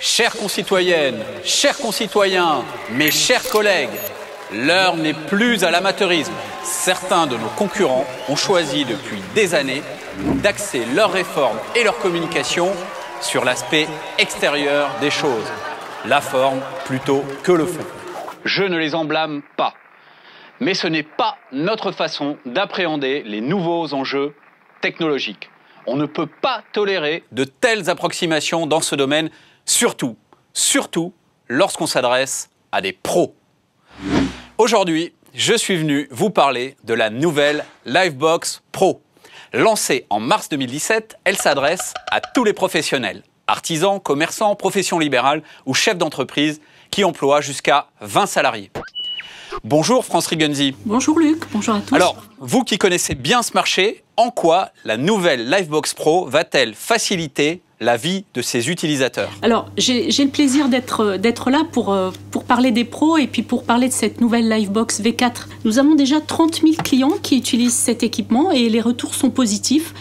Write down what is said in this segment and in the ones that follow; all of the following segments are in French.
Chères concitoyennes, chers concitoyens, mes chers collègues, l'heure n'est plus à l'amateurisme. Certains de nos concurrents ont choisi depuis des années d'axer leurs réformes et leur communication sur l'aspect extérieur des choses, la forme plutôt que le fond. Je ne les en blâme pas, mais ce n'est pas notre façon d'appréhender les nouveaux enjeux technologiques. On ne peut pas tolérer de telles approximations dans ce domaine, surtout lorsqu'on s'adresse à des pros. Aujourd'hui, je suis venu vous parler de la nouvelle Livebox Pro. Lancée en mars 2017, elle s'adresse à tous les professionnels, artisans, commerçants, professions libérales ou chefs d'entreprise qui emploient jusqu'à 20 salariés. Bonjour France Rigenzi. Bonjour Luc, bonjour à tous. Alors, vous qui connaissez bien ce marché, en quoi la nouvelle Livebox Pro va-t-elle faciliter la vie de ses utilisateurs? Alors, j'ai le plaisir d'être là pour parler des pros et puis pour parler de cette nouvelle Livebox V4. Nous avons déjà 30 000 clients qui utilisent cet équipement et les retours sont positifs.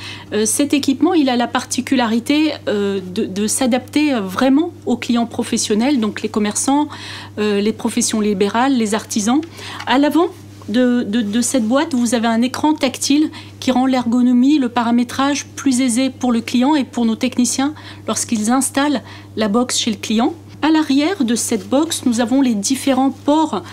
Cet équipement, il a la particularité de s'adapter vraiment aux clients professionnels, donc les commerçants, les professions libérales, les artisans. À l'avant de cette boîte, vous avez un écran tactile qui rend l'ergonomie, le paramétrage plus aisé pour le client et pour nos techniciens lorsqu'ils installent la box chez le client. À l'arrière de cette box, nous avons les différents ports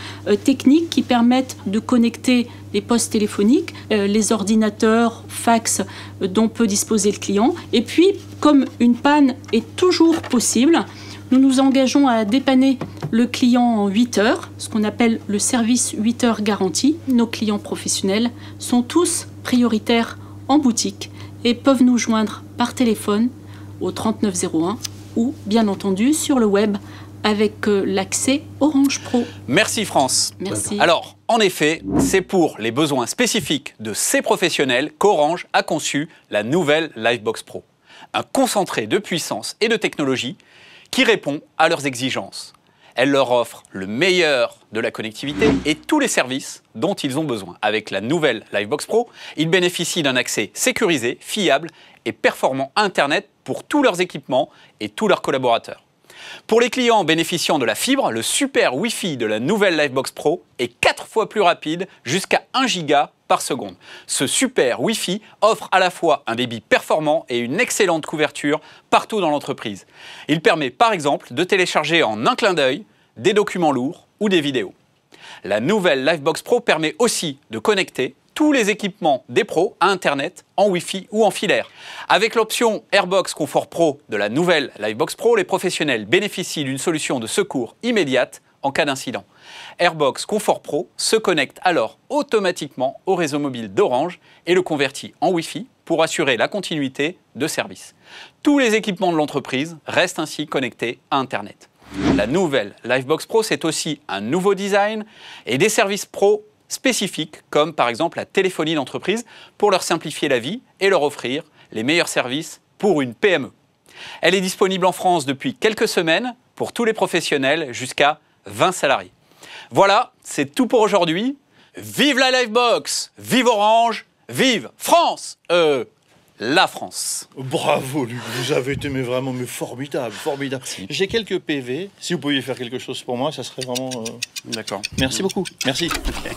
techniques qui permettent de connecter les postes téléphoniques, les ordinateurs, fax dont peut disposer le client. Et puis, comme une panne est toujours possible, nous nous engageons à dépanner le client en 8 heures, ce qu'on appelle le service 8 heures garanti. Nos clients professionnels sont tous prioritaires en boutique et peuvent nous joindre par téléphone au 3901 ou bien entendu sur le web avec l'accès Orange Pro. Merci France. Merci. Alors, en effet, c'est pour les besoins spécifiques de ces professionnels qu'Orange a conçu la nouvelle Livebox Pro. Un concentré de puissance et de technologie qui répond à leurs exigences. Elle leur offre le meilleur de la connectivité et tous les services dont ils ont besoin. Avec la nouvelle Livebox Pro, ils bénéficient d'un accès sécurisé, fiable et performant à Internet pour tous leurs équipements et tous leurs collaborateurs. Pour les clients bénéficiant de la fibre, le super Wi-Fi de la nouvelle Livebox Pro est 4 fois plus rapide, jusqu'à 1 giga par seconde. Ce super Wi-Fi offre à la fois un débit performant et une excellente couverture partout dans l'entreprise. Il permet par exemple de télécharger en un clin d'œil des documents lourds ou des vidéos. La nouvelle Livebox Pro permet aussi de connecter tous les équipements des pros à Internet, en Wi-Fi ou en filaire. Avec l'option Airbox Confort Pro de la nouvelle Livebox Pro, les professionnels bénéficient d'une solution de secours immédiate en cas d'incident. Airbox Confort Pro se connecte alors automatiquement au réseau mobile d'Orange et le convertit en Wi-Fi pour assurer la continuité de service. Tous les équipements de l'entreprise restent ainsi connectés à Internet. La nouvelle Livebox Pro, c'est aussi un nouveau design et des services pro spécifiques, comme par exemple la téléphonie d'entreprise, pour leur simplifier la vie et leur offrir les meilleurs services pour une PME. Elle est disponible en France depuis quelques semaines pour tous les professionnels jusqu'à 20 salariés. Voilà, c'est tout pour aujourd'hui. Vive la Livebox, vive Orange, vive France, la France. Bravo Luc, vous avez été vraiment formidable, formidable. J'ai quelques PV, si vous pouviez faire quelque chose pour moi, ça serait vraiment... D'accord. Merci beaucoup, merci. Okay.